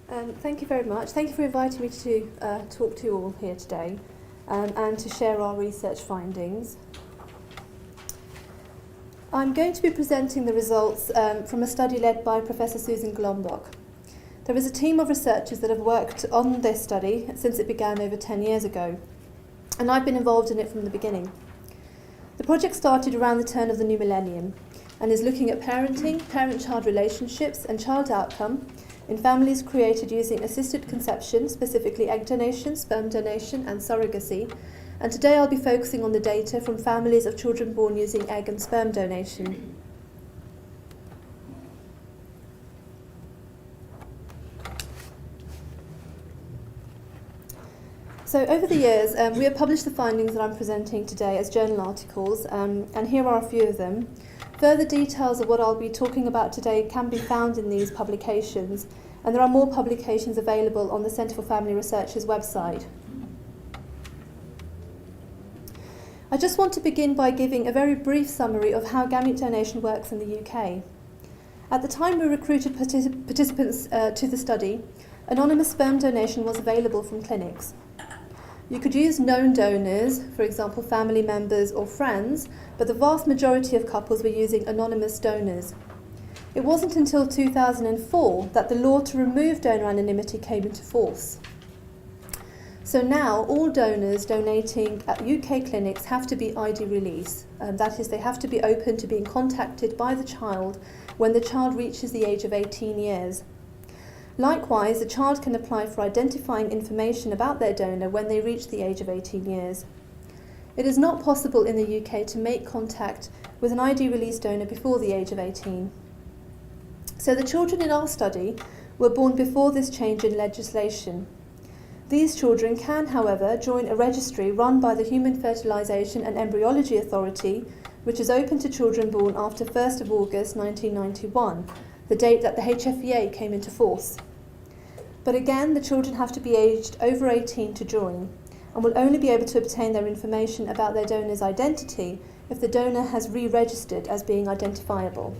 Thank you very much. Thank you for inviting me to talk to you all here today and to share our research findings. I'm going to be presenting the results from a study led by Professor Susan Glombok. There is a team of researchers that have worked on this study since it began over 10 years ago, and I've been involved in it from the beginning. The project started around the turn of the new millennium and is looking at parenting, parent-child relationships and child outcome in families created using assisted conception, specifically egg donation, sperm donation and surrogacy. And today I'll be focusing on the data from families of children born using egg and sperm donation. So over the years, we have published the findings that I'm presenting today as journal articles, and here are a few of them. Further details of what I'll be talking about today can be found in these publications, and there are more publications available on the Centre for Family Research's website. I just want to begin by giving a very brief summary of how gamete donation works in the UK. At the time we recruited participants to the study, anonymous sperm donation was available from clinics. You could use known donors, for example family members or friends, but the vast majority of couples were using anonymous donors. It wasn't until 2004 that the law to remove donor anonymity came into force. So now all donors donating at UK clinics have to be ID release. That is, they have to be open to being contacted by the child when the child reaches the age of 18 years. Likewise, the child can apply for identifying information about their donor when they reach the age of 18 years. It is not possible in the UK to make contact with an ID release donor before the age of 18. So the children in our study were born before this change in legislation. These children can, however, join a registry run by the Human Fertilisation and Embryology Authority, which is open to children born after 1st of August 1991, the date that the HFEA came into force. But again, the children have to be aged over 18 to join, and will only be able to obtain their information about their donor's identity if the donor has re-registered as being identifiable.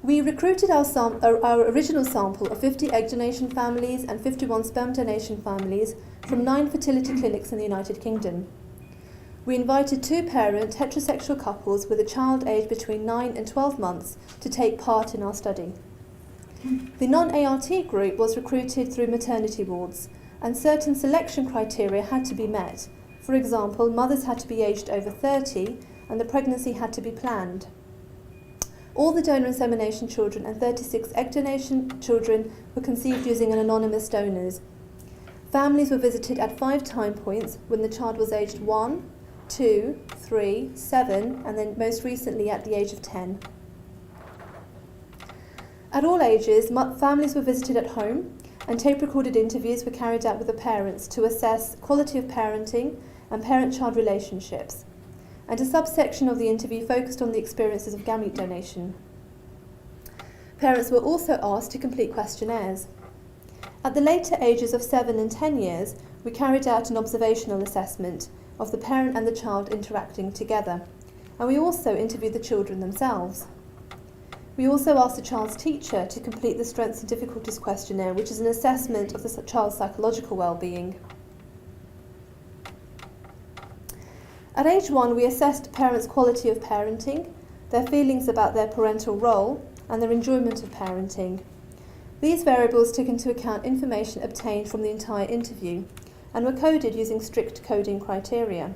We recruited our original sample of 50 egg donation families and 51 sperm donation families from 9 fertility clinics in the United Kingdom. We invited 2-parent heterosexual couples with a child aged between 9 and 12 months to take part in our study. The non-ART group was recruited through maternity wards, and certain selection criteria had to be met. For example, mothers had to be aged over 30 and the pregnancy had to be planned. All the donor insemination children and 36 egg donation children were conceived using an anonymous donors. Families were visited at 5 time points when the child was aged 1, 2, 3, 7, and then most recently at the age of 10. At all ages, families were visited at home, and tape-recorded interviews were carried out with the parents to assess quality of parenting and parent-child relationships. And a subsection of the interview focused on the experiences of gamete donation. Parents were also asked to complete questionnaires. At the later ages of 7 and 10 years, we carried out an observational assessment of the parent and the child interacting together, and we also interviewed the children themselves. We also asked the child's teacher to complete the Strengths and Difficulties questionnaire, which is an assessment of the child's psychological well-being. At age 1, we assessed parents' quality of parenting, their feelings about their parental role, and their enjoyment of parenting. These variables took into account information obtained from the entire interview and were coded using strict coding criteria.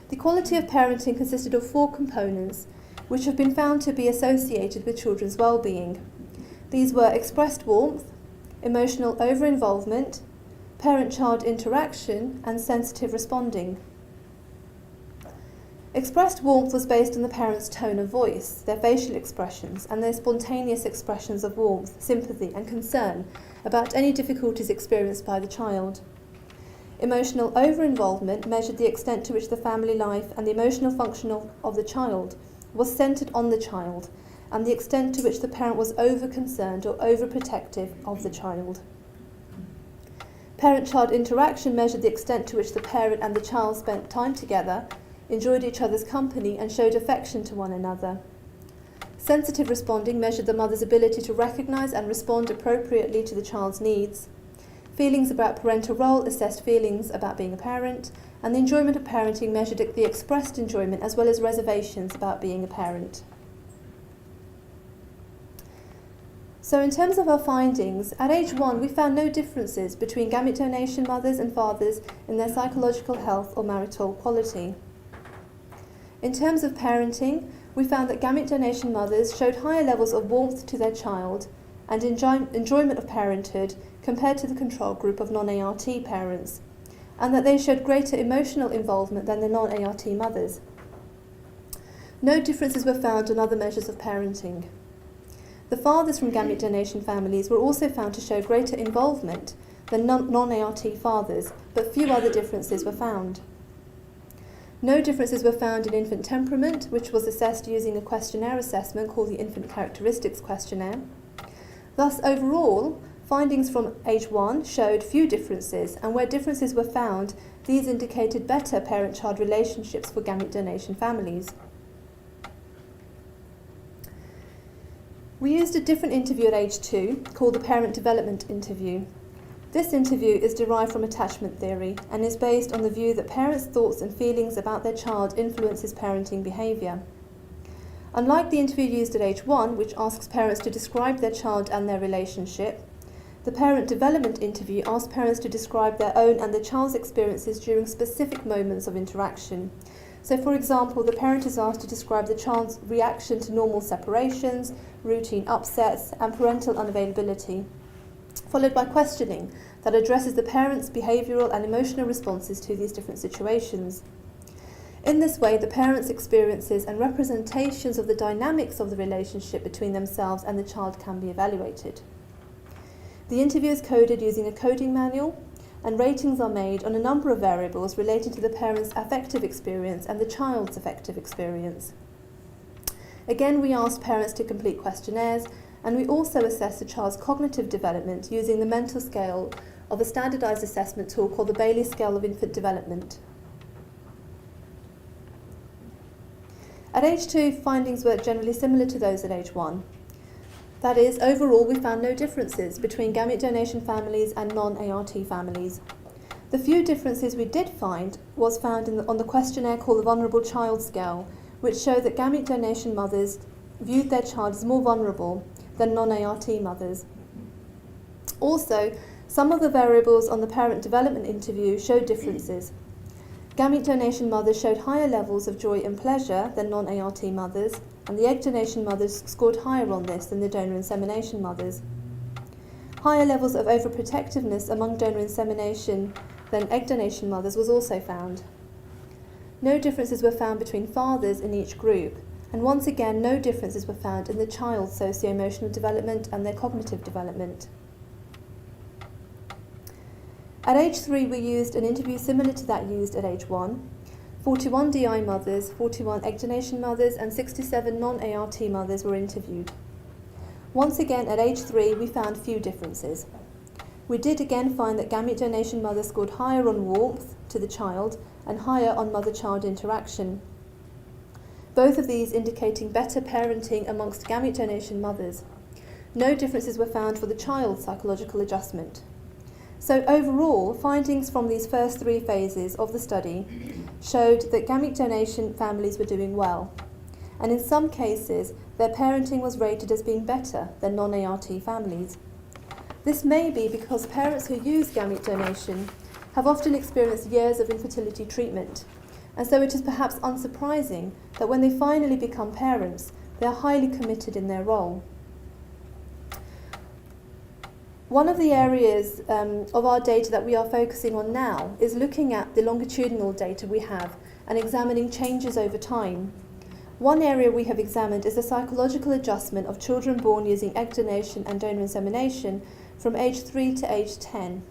The quality of parenting consisted of 4 components, which have been found to be associated with children's well-being. These were expressed warmth, emotional over-involvement, parent-child interaction, and sensitive responding. Expressed warmth was based on the parents' tone of voice, their facial expressions, and their spontaneous expressions of warmth, sympathy, and concern about any difficulties experienced by the child. Emotional over-involvement measured the extent to which the family life and the emotional function of the child was centred on the child, and the extent to which the parent was over-concerned or over-protective of the child. Parent-child interaction measured the extent to which the parent and the child spent time together, enjoyed each other's company, and showed affection to one another. Sensitive responding measured the mother's ability to recognise and respond appropriately to the child's needs. Feelings about parental role assessed feelings about being a parent, and the enjoyment of parenting measured the expressed enjoyment as well as reservations about being a parent. So in terms of our findings, at age 1 we found no differences between gamete donation mothers and fathers in their psychological health or marital quality. In terms of parenting, we found that gamete donation mothers showed higher levels of warmth to their child and enjoyment of parenthood compared to the control group of non-ART parents, and that they showed greater emotional involvement than the non-ART mothers. No differences were found on other measures of parenting. The fathers from gamete donation families were also found to show greater involvement than non-ART fathers, but few other differences were found. No differences were found in infant temperament, which was assessed using a questionnaire assessment called the Infant Characteristics Questionnaire. Thus, overall, findings from age 1 showed few differences, and where differences were found, these indicated better parent-child relationships for gamete donation families. We used a different interview at age 2, called the Parent Development Interview. This interview is derived from attachment theory and is based on the view that parents' thoughts and feelings about their child influences parenting behaviour. Unlike the interview used at age 1, which asks parents to describe their child and their relationship, the Parent Development Interview asks parents to describe their own and the child's experiences during specific moments of interaction. So, for example, the parent is asked to describe the child's reaction to normal separations, routine upsets, and parental unavailability, followed by questioning that addresses the parent's behavioural and emotional responses to these different situations. In this way, the parent's experiences and representations of the dynamics of the relationship between themselves and the child can be evaluated. The interview is coded using a coding manual, and ratings are made on a number of variables relating to the parent's affective experience and the child's affective experience. Again, we asked parents to complete questionnaires, and we also assessed the child's cognitive development using the mental scale of a standardised assessment tool called the Bailey Scale of Infant Development. At age 2, findings were generally similar to those at age 1. That is, overall we found no differences between gamete donation families and non-ART families. The few differences we did find was found on the questionnaire called the Vulnerable Child Scale, which showed that gamete donation mothers viewed their child as more vulnerable than non-ART mothers. Also, some of the variables on the Parent Development Interview showed differences. Gamete donation mothers showed higher levels of joy and pleasure than non-ART mothers, and the egg donation mothers scored higher on this than the donor insemination mothers. Higher levels of overprotectiveness among donor insemination than egg donation mothers was also found. No differences were found between fathers in each group, and once again no differences were found in the child's socio-emotional development and their cognitive development. At age 3 we used an interview similar to that used at age 1. 41 DI mothers, 41 egg donation mothers and 67 non-ART mothers were interviewed. Once again at age 3 we found few differences. We did again find that gamete donation mothers scored higher on warmth to the child and higher on mother-child interaction. Both of these indicating better parenting amongst gamete donation mothers. No differences were found for the child's psychological adjustment. So overall, findings from these first 3 phases of the study showed that gamete donation families were doing well, and in some cases their parenting was rated as being better than non-ART families. This may be because parents who use gamete donation have often experienced years of infertility treatment, and so it is perhaps unsurprising that when they finally become parents, they are highly committed in their role. One of the areas of our data that we are focusing on now is looking at the longitudinal data we have and examining changes over time. One area we have examined is the psychological adjustment of children born using egg donation and donor insemination from age 3 to age 10.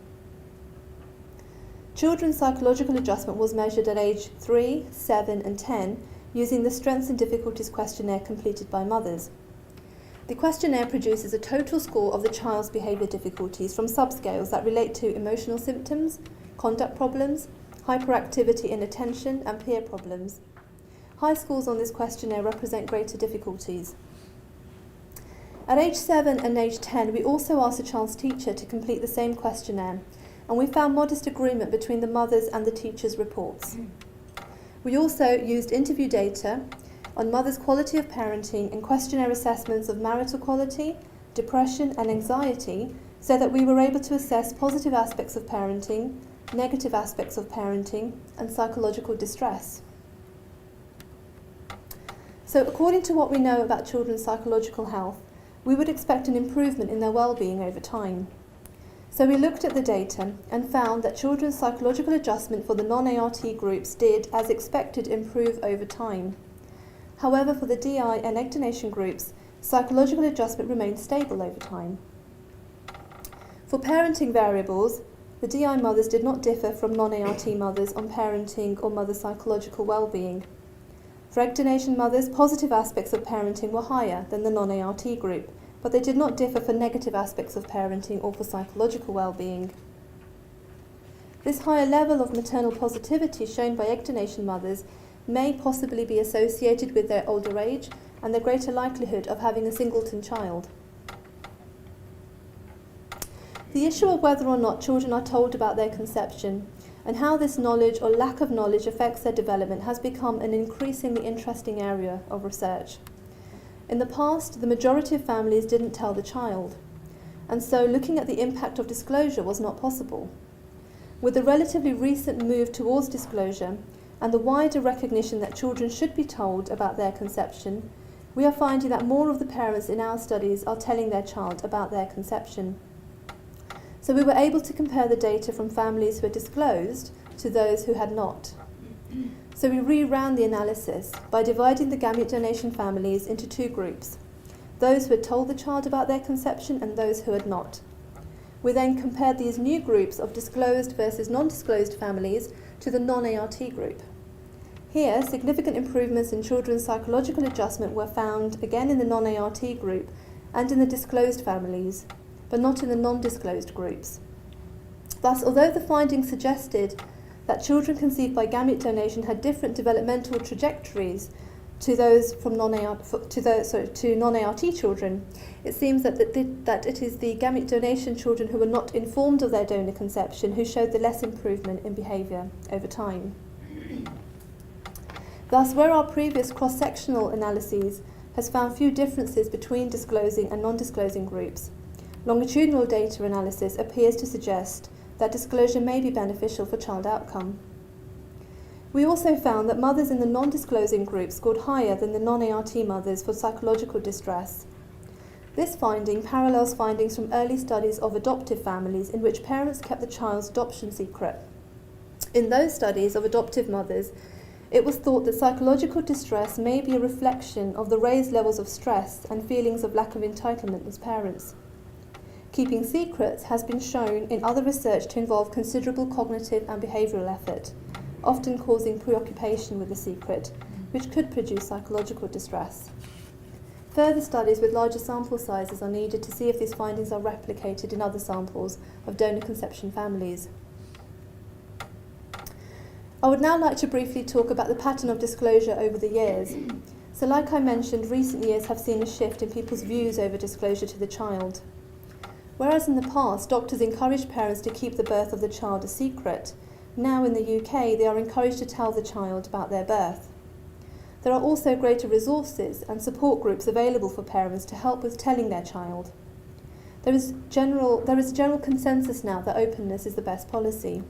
Children's psychological adjustment was measured at age 3, 7 and 10 using the Strengths and Difficulties questionnaire completed by mothers. The questionnaire produces a total score of the child's behaviour difficulties from subscales that relate to emotional symptoms, conduct problems, hyperactivity and attention, and peer problems. High scores on this questionnaire represent greater difficulties. At age 7 and age 10, we also asked the child's teacher to complete the same questionnaire, and we found modest agreement between the mother's and the teacher's reports. We also used interview data on mother's quality of parenting and questionnaire assessments of marital quality, depression and anxiety, so that we were able to assess positive aspects of parenting, negative aspects of parenting, and psychological distress. So according to what we know about children's psychological health, we would expect an improvement in their well-being over time. So we looked at the data and found that children's psychological adjustment for the non-ART groups did, as expected, improve over time. However, for the DI and egg donation groups, psychological adjustment remained stable over time. For parenting variables, the DI mothers did not differ from non-ART mothers on parenting or mother psychological well-being. For egg donation mothers, positive aspects of parenting were higher than the non-ART group, but they did not differ for negative aspects of parenting or for psychological well-being. This higher level of maternal positivity shown by egg donation mothers may possibly be associated with their older age and the greater likelihood of having a singleton child. The issue of whether or not children are told about their conception and how this knowledge or lack of knowledge affects their development has become an increasingly interesting area of research. In the past, the majority of families didn't tell the child, and so looking at the impact of disclosure was not possible. With the relatively recent move towards disclosure and the wider recognition that children should be told about their conception, we are finding that more of the parents in our studies are telling their child about their conception. So we were able to compare the data from families who had disclosed to those who had not. So we re-ran the analysis by dividing the gamete donation families into two groups, those who had told the child about their conception and those who had not. We then compared these new groups of disclosed versus non-disclosed families to the non-ART group. Here, significant improvements in children's psychological adjustment were found again in the non-ART group and in the disclosed families, but not in the non-disclosed groups. Thus, although the findings suggested that children conceived by gamete donation had different developmental trajectories to those from non-ART children, it seems that it is the gamete donation children who were not informed of their donor conception who showed the less improvement in behaviour over time. Thus, where our previous cross-sectional analyses has found few differences between disclosing and non-disclosing groups, longitudinal data analysis appears to suggest that disclosure may be beneficial for child outcome. We also found that mothers in the non-disclosing group scored higher than the non-ART mothers for psychological distress. This finding parallels findings from early studies of adoptive families in which parents kept the child's adoption secret. In those studies of adoptive mothers, it was thought that psychological distress may be a reflection of the raised levels of stress and feelings of lack of entitlement as parents. Keeping secrets has been shown in other research to involve considerable cognitive and behavioural effort, often causing preoccupation with the secret, which could produce psychological distress. Further studies with larger sample sizes are needed to see if these findings are replicated in other samples of donor conception families. I would now like to briefly talk about the pattern of disclosure over the years. So like I mentioned, recent years have seen a shift in people's views over disclosure to the child. Whereas in the past, doctors encouraged parents to keep the birth of the child a secret, now in the UK they are encouraged to tell the child about their birth. There are also greater resources and support groups available for parents to help with telling their child. There is a general consensus now that openness is the best policy.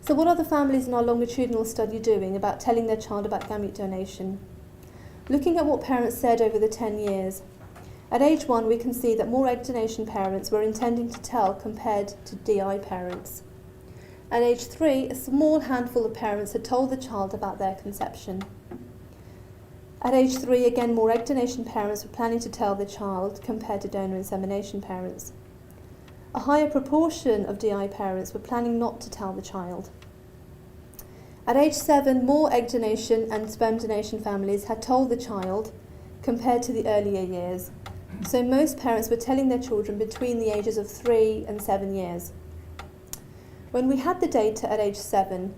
So what are the families in our longitudinal study doing about telling their child about gamete donation? Looking at what parents said over the 10 years, at age 1 we can see that more egg donation parents were intending to tell compared to DI parents. At age 3, a small handful of parents had told the child about their conception. At age 3, again, more egg donation parents were planning to tell the child compared to donor insemination parents. A higher proportion of DI parents were planning not to tell the child. At age 7, more egg donation and sperm donation families had told the child compared to the earlier years. So most parents were telling their children between the ages of 3 and 7 years. When we had the data at age 7,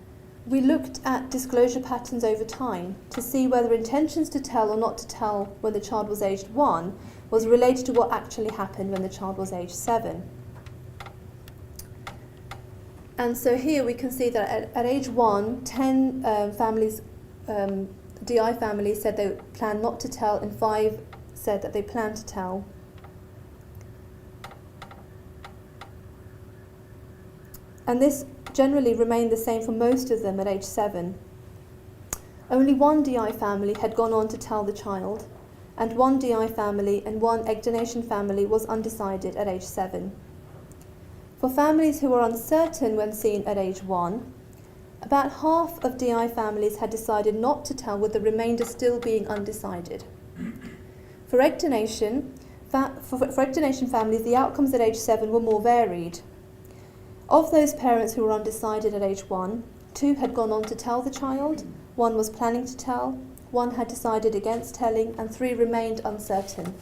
we looked at disclosure patterns over time to see whether intentions to tell or not to tell when the child was aged 1 was related to what actually happened when the child was aged 7. And so here we can see that at age 1, 10 families, DI families said they planned not to tell, and 5 said that they planned to tell. And this generally remained the same for most of them at age 7. Only 1 DI family had gone on to tell the child, and 1 DI family and 1 egg donation family was undecided at age 7. For families who were uncertain when seen at age 1, about half of DI families had decided not to tell, with the remainder still being undecided. For egg donation, for egg donation families, the outcomes at age 7 were more varied. Of those parents who were undecided at age 1, 2 had gone on to tell the child, 1 was planning to tell, 1 had decided against telling, and 3 remained uncertain.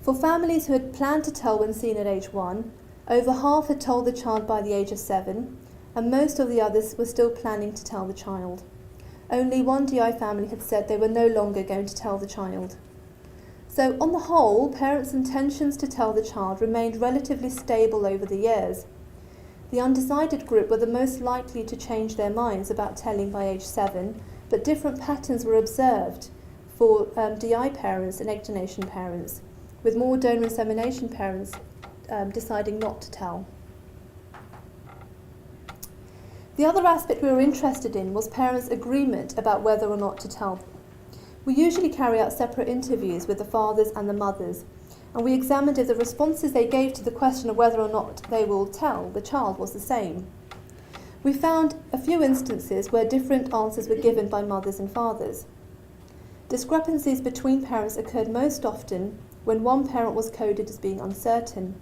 For families who had planned to tell when seen at age 1, over half had told the child by the age of 7, and most of the others were still planning to tell the child. Only 1 DI family had said they were no longer going to tell the child. So, on the whole, parents' intentions to tell the child remained relatively stable over the years. The undecided group were the most likely to change their minds about telling by age 7, but different patterns were observed for DI parents and egg donation parents, with more donor insemination parents deciding not to tell. The other aspect we were interested in was parents' agreement about whether or not to tell. We usually carry out separate interviews with the fathers and the mothers, and we examined if the responses they gave to the question of whether or not they will tell the child was the same. We found a few instances where different answers were given by mothers and fathers. Discrepancies between parents occurred most often when one parent was coded as being uncertain.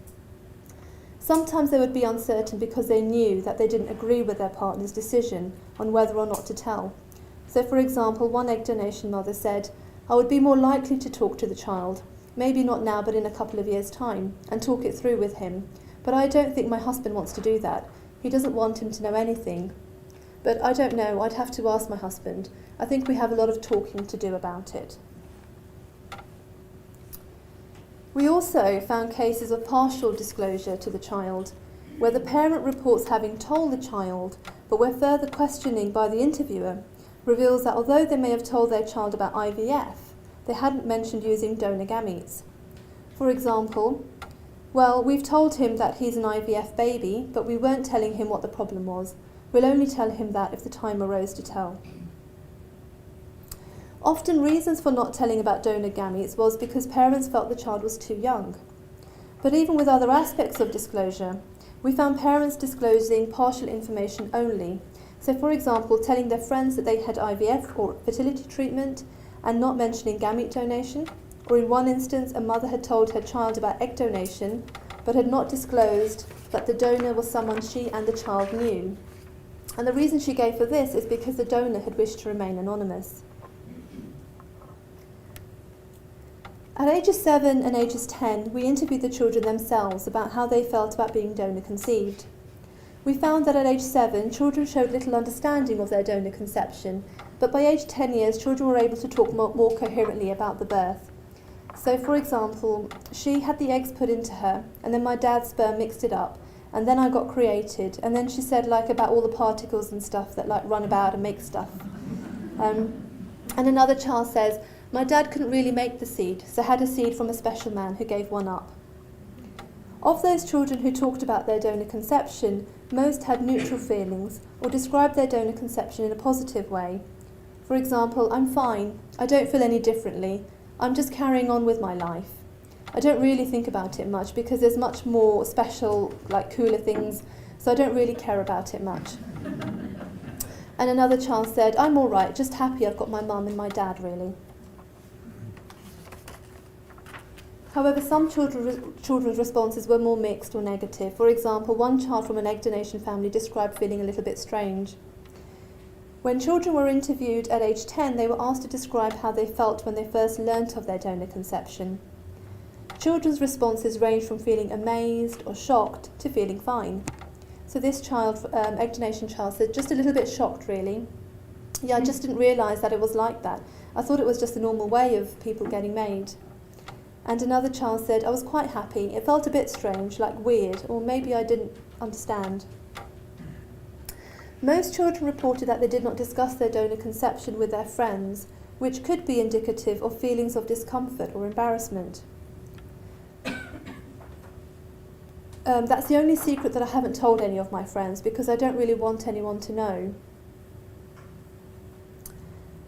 Sometimes they would be uncertain because they knew that they didn't agree with their partner's decision on whether or not to tell. So, for example, one egg donation mother said, "I would be more likely to talk to the child, maybe not now but in a couple of years' time, and talk it through with him. But I don't think my husband wants to do that. He doesn't want him to know anything. But I don't know, I'd have to ask my husband. I think we have a lot of talking to do about it." We also found cases of partial disclosure to the child, where the parent reports having told the child, but where further questioning by the interviewer reveals that although they may have told their child about IVF, they hadn't mentioned using donor gametes. For example, "Well, we've told him that he's an IVF baby, but we weren't telling him what the problem was. We'll only tell him that if the time arose to tell." Often reasons for not telling about donor gametes was because parents felt the child was too young. But even with other aspects of disclosure, we found parents disclosing partial information only. So, for example, telling their friends that they had IVF or fertility treatment and not mentioning gamete donation. Or in one instance, a mother had told her child about egg donation but had not disclosed that the donor was someone she and the child knew. And the reason she gave for this is because the donor had wished to remain anonymous. At ages 7 and ages 10, we interviewed the children themselves about how they felt about being donor conceived. We found that at age 7, children showed little understanding of their donor conception, but by age 10 years, children were able to talk more coherently about the birth. So, for example, she had the eggs put into her, and then my dad's sperm mixed it up, and then I got created, and then she said about all the particles and stuff that run about and make stuff. And another child says, "My dad couldn't really make the seed, so had a seed from a special man who gave one up." Of those children who talked about their donor conception, most had neutral feelings or described their donor conception in a positive way. For example, "I'm fine, I don't feel any differently, I'm just carrying on with my life. I don't really think about it much because there's much more special, cooler things, so I don't really care about it much." And another child said, "I'm all right, just happy I've got my mum and my dad, really." However, some children's responses were more mixed or negative. For example, one child from an egg donation family described feeling a little bit strange. When children were interviewed at age 10, they were asked to describe how they felt when they first learnt of their donor conception. Children's responses ranged from feeling amazed or shocked to feeling fine. So this child, egg donation child, said, just a little bit shocked really. Yeah, I just didn't realise that it was like that. I thought it was just a normal way of people getting made. And another child said, I was quite happy. It felt a bit strange, like weird, or maybe I didn't understand. Most children reported that they did not discuss their donor conception with their friends, which could be indicative of feelings of discomfort or embarrassment. That's the only secret that I haven't told any of my friends, because I don't really want anyone to know.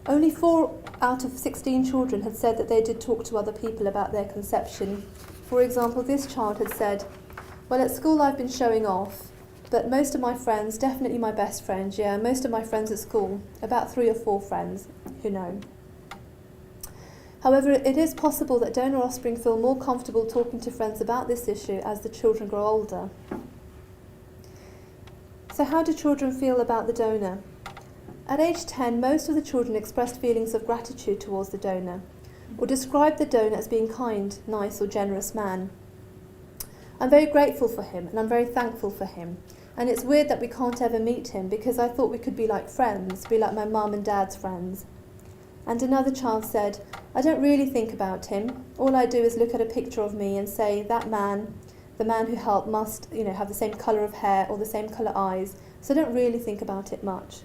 Only 4 out of 16 children had said that they did talk to other people about their conception. For example, this child had said, well, at school I've been showing off, but most of my friends, definitely my best friends, yeah, most of my friends at school, about 3 or 4 friends who know. However, it is possible that donor offspring feel more comfortable talking to friends about this issue as the children grow older. So how do children feel about the donor? At age 10, most of the children expressed feelings of gratitude towards the donor, or described the donor as being kind, nice or generous man. I'm very grateful for him and I'm very thankful for him. And it's weird that we can't ever meet him because I thought we could be like friends, be like my mum and dad's friends. And another child said, I don't really think about him. All I do is look at a picture of me and say, that man, the man who helped must, have the same colour of hair or the same colour eyes, so I don't really think about it much.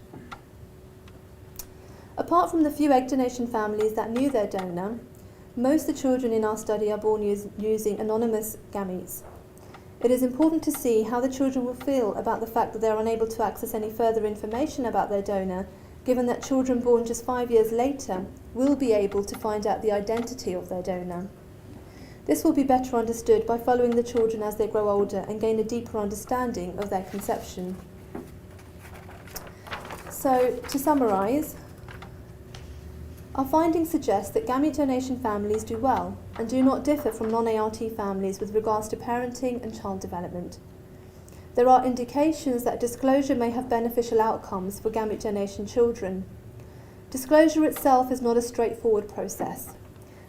Apart from the few egg donation families that knew their donor, most of the children in our study are born using anonymous gametes. It is important to see how the children will feel about the fact that they are unable to access any further information about their donor, given that children born just 5 years later will be able to find out the identity of their donor. This will be better understood by following the children as they grow older and gain a deeper understanding of their conception. So, to summarise, our findings suggest that gamete donation families do well and do not differ from non-ART families with regards to parenting and child development. There are indications that disclosure may have beneficial outcomes for gamete donation children. Disclosure itself is not a straightforward process.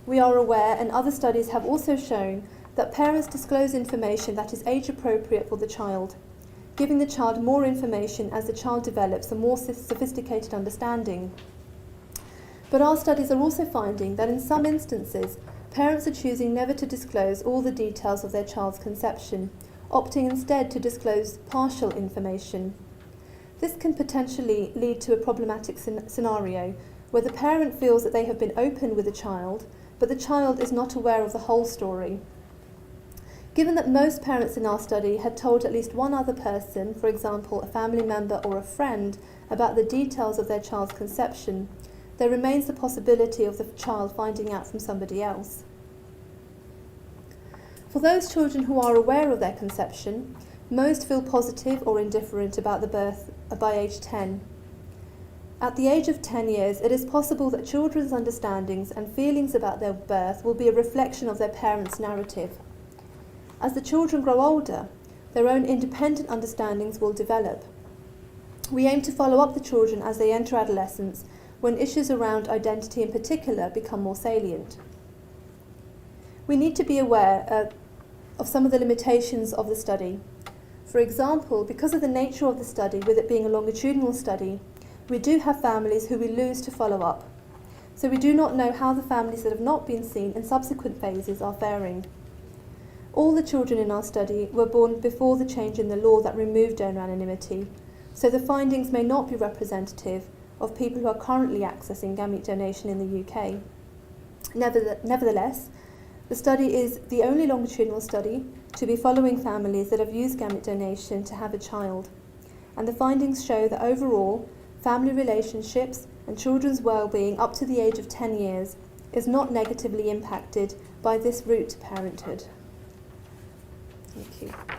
We are aware, and other studies have also shown, that parents disclose information that is age appropriate for the child, giving the child more information as the child develops a more sophisticated understanding. But our studies are also finding that in some instances, parents are choosing never to disclose all the details of their child's conception, opting instead to disclose partial information. This can potentially lead to a problematic scenario where the parent feels that they have been open with the child, but the child is not aware of the whole story. Given that most parents in our study had told at least one other person, for example, a family member or a friend, about the details of their child's conception, there remains the possibility of the child finding out from somebody else. For those children who are aware of their conception, most feel positive or indifferent about the birth by age 10. At the age of 10 years, it is possible that children's understandings and feelings about their birth will be a reflection of their parents' narrative. As the children grow older, their own independent understandings will develop. We aim to follow up the children as they enter adolescence, when issues around identity in particular become more salient. We need to be aware of some of the limitations of the study. For example, because of the nature of the study, with it being a longitudinal study, we do have families who we lose to follow up. So we do not know how the families that have not been seen in subsequent phases are faring. All the children in our study were born before the change in the law that removed donor anonymity, so the findings may not be representative of people who are currently accessing gamete donation in the UK. Nevertheless, the study is the only longitudinal study to be following families that have used gamete donation to have a child, and the findings show that overall, family relationships and children's well-being up to the age of 10 years is not negatively impacted by this route to parenthood. Thank you.